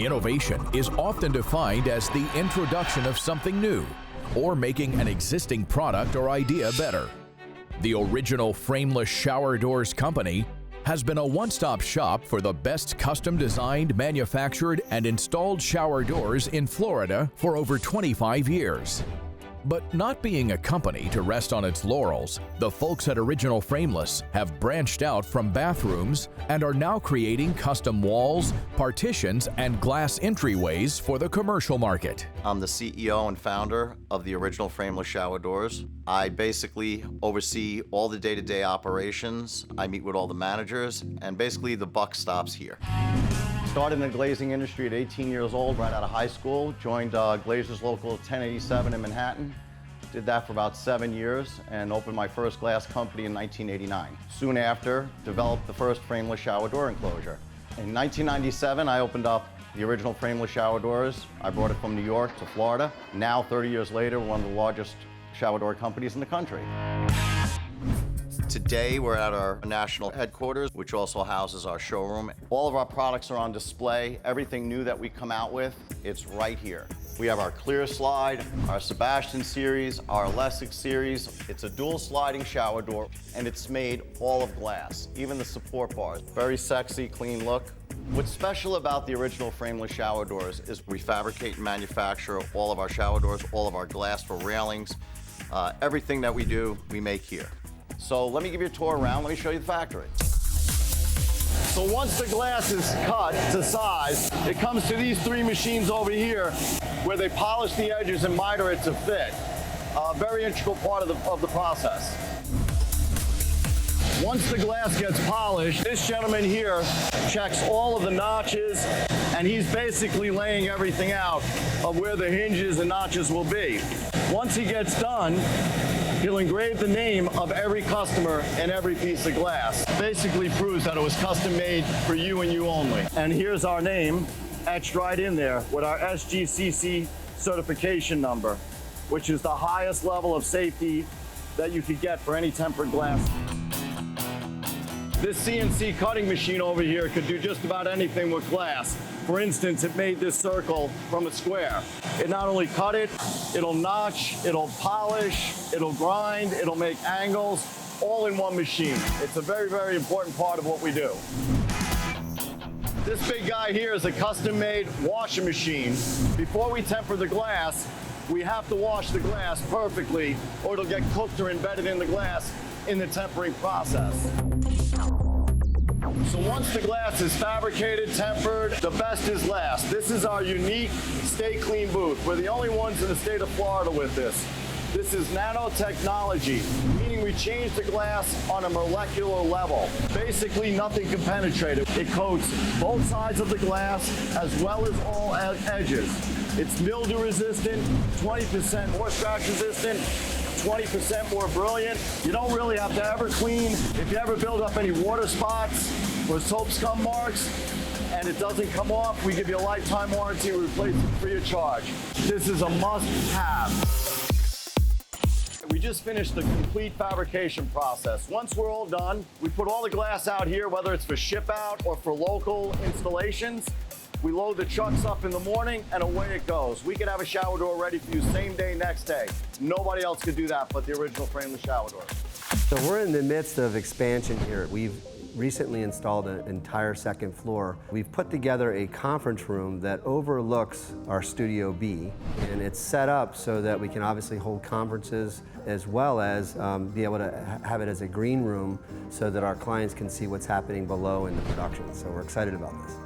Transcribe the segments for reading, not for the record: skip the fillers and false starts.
Innovation is often defined as the introduction of something new or making an existing product or idea better. The original Frameless Shower Doors Company has been a one-stop shop for the best custom-designed, manufactured, and installed shower doors in Florida for over 25 years. But not being a company to rest on its laurels, the folks at Original Frameless have branched out from bathrooms and are now creating custom walls, partitions, and glass entryways for the commercial market. I'm the CEO and founder of the Original Frameless Shower Doors. I basically oversee all the day-to-day operations. I meet with all the managers, and basically the buck stops here. Started in the glazing industry at 18 years old, right out of high school. Joined Glazers Local 1087 in Manhattan. Did that for about 7 years and opened my first glass company in 1989. Soon after, developed the first frameless shower door enclosure. In 1997, I opened up the Original Frameless Shower Doors. I brought it from New York to Florida. Now, 30 years later, we're one of the largest shower door companies in the country. Today, we're at our national headquarters, which also houses our showroom. All of our products are on display. Everything new that we come out with, it's right here. We have our Clear Slide, our Sebastian series, our Lessig series. It's a dual sliding shower door, and it's made all of glass, even the support bars. Very sexy, clean look. What's special about the Original Frameless Shower Doors is we fabricate and manufacture all of our shower doors, all of our glass for railings. Everything that we do, we make here. So let me give you a tour around. Let me show you the factory. So once the glass is cut to size, it comes to these 3 machines over here where they polish the edges and miter it to fit. A very integral part of the process. Once the glass gets polished, this gentleman here checks all of the notches, and he's basically laying everything out of where the hinges and notches will be. Once he gets done, he'll engrave the name of every customer in every piece of glass. Basically proves that it was custom made for you and you only. And here's our name etched right in there with our SGCC certification number, which is the highest level of safety that you could get for any tempered glass. This CNC cutting machine over here could do just about anything with glass. For instance, it made this circle from a square. It not only cut it, it'll notch, it'll polish, it'll grind, it'll make angles, all in one machine. It's a very, very important part of what we do. This big guy here is a custom-made washing machine. Before we temper the glass, we have to wash the glass perfectly or it'll get cooked or embedded in the glass in the tempering process. So once the glass is fabricated, tempered, the best is last. This is our unique Stay Clean booth. We're the only ones in the state of Florida with this. This is nanotechnology, meaning we change the glass on a molecular level. Basically, nothing can penetrate it. It coats both sides of the glass as well as all edges. It's mildew resistant, 20% more scratch resistant, 20% more brilliant. You don't really have to ever clean. If you ever build up any water spots or soap scum marks and it doesn't come off, we give you a lifetime warranty. We replace it free of charge. This is a must-have. We just finished the complete fabrication process. Once we're all done, we put all the glass out here, whether it's for ship out or for local installations. We load the trucks up in the morning and away it goes. We could have a shower door ready for you same day, next day. Nobody else could do that but the Original Frameless Shower Door. So we're in the midst of expansion here. We've recently installed an entire second floor. We've put together a conference room that overlooks our Studio B, and it's set up so that we can obviously hold conferences as well as be able to have it as a green room so that our clients can see what's happening below in the production. So we're excited about this.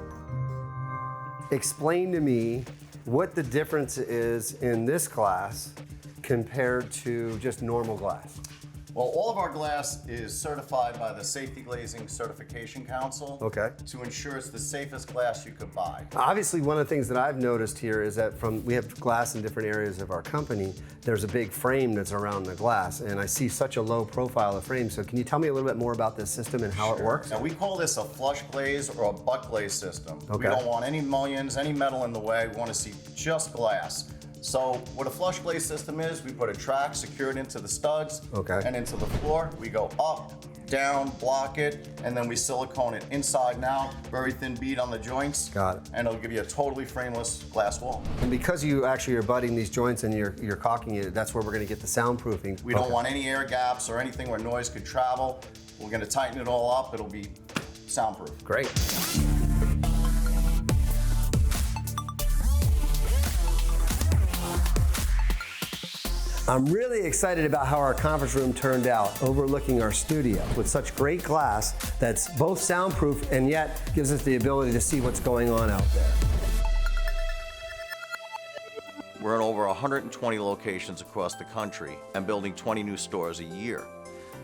Explain to me what the difference is in this glass compared to just normal glass. Well, all of our glass is certified by the Safety Glazing Certification Council. Okay. To ensure it's the safest glass you could buy. Obviously, one of the things that I've noticed here is that we have glass in different areas of our company. There's a big frame that's around the glass, and I see such a low profile of frame. So can you tell me a little bit more about this system and how it works? Now, we call this a flush glaze or a butt glaze system. Okay. We don't want any mullions, any metal in the way. We want to see just glass. So what a flush glaze system is, we put a track secured into the studs and into the floor. We go up, down, block it, and then we silicone it inside and out, very thin bead on the joints. Got it. And it'll give you a totally frameless glass wall. And because you actually are butting these joints and you're caulking it, that's where we're going to get the soundproofing. We don't want any air gaps or anything where noise could travel. We're going to tighten it all up. It'll be soundproof. Great. I'm really excited about how our conference room turned out, overlooking our studio with such great glass that's both soundproof and yet gives us the ability to see what's going on out there. We're in over 120 locations across the country and building 20 new stores a year.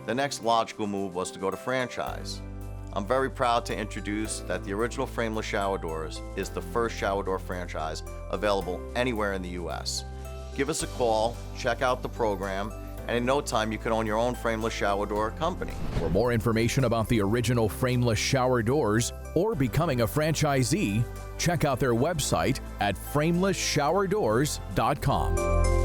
The next logical move was to go to franchise. I'm very proud to introduce that the original Frameless Shower Doors is the first shower door franchise available anywhere in the U.S. Give us a call, check out the program, and in no time you can own your own frameless shower door company. For more information about the original frameless shower doors or becoming a franchisee, check out their website at framelessshowerdoors.com.